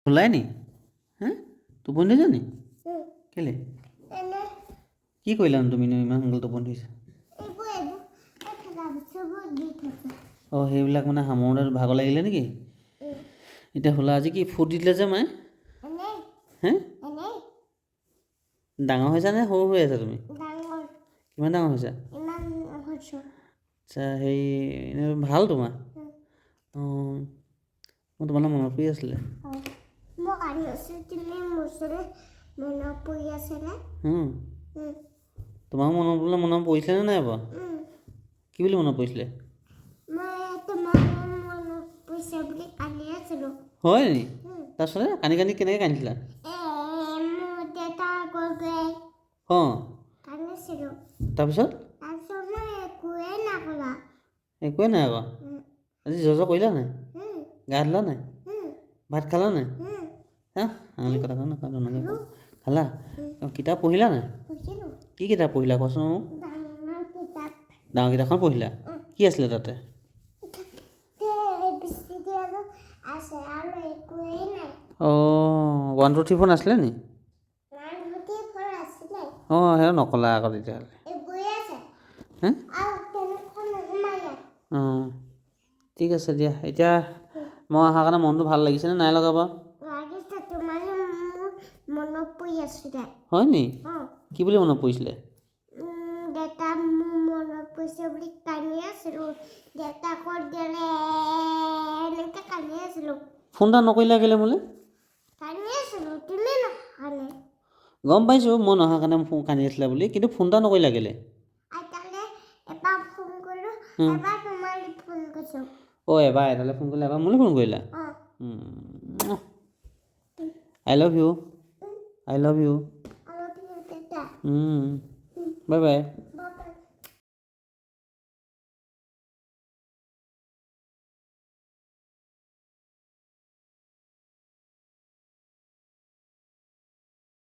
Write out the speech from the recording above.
ওলাই নি হা টোপনি ধৰিছা নি কেলে কি কৰিলানো তুমি ইমান সোনকালে টোপনি ধৰিছা অঁ সেইবিলাক মানে সামৰোতে ভাগৰ লাগিলে নেকি এতিয়া হ'লা আজি কি ফুট দি দিলে যে মায়ে হে ডাঙৰ হৈছা নে সৰু হৈ আছা তুমি কিমান ডাঙৰ হৈছা আচ্ছা হেৰি ভাল তোমাৰ অঁ মই তোমালৈ মনত পৰি আছিলে তোমাক মনত পৰিছিলে নে নাই বাৰু কি বুলি মনত পৰিছিলে হয় নি তাৰপিছতে কান্দি কান্দি কেনেকৈ কান্দিছিলা অঁ তাৰপিছত একোৱে নাই আকৌ আজি জ্বৰ কৰিলা নাই গা ধুলা নাই ভাত খালা নাই হা আঙুলি কথা নাখাওঁ খালা কিতাপ পঢ়িলা নাই কি কিতাপ পঢ়িলা কোৱাচোন মোক ডাঙৰ কিতাপখন পঢ়িলা কি আছিলে তাতে অঁ 1 2 3 4 নাছিলে নি অঁ সেই নকলা আকৌ তেতিয়াহ'লে অঁ ঠিক আছে দিয়া এতিয়া মই অহাৰ কাৰণে মনটো ভাল লাগিছেনে নাই লগা বাৰু হয় নি কি বুলি মনত পৰিছিলে ফোন এটা নকৰিলা কেলে মোলৈ গম পাইছোঁ মই নহাৰ কাৰণে কান্দি আছিলা বুলি কিন্তু ফোন এটা নকৰিলা কেলে অঁ এবাৰ এটালৈ ফোন কৰিলা এবাৰ মোলৈ ফোন কৰিলা I love you bye bye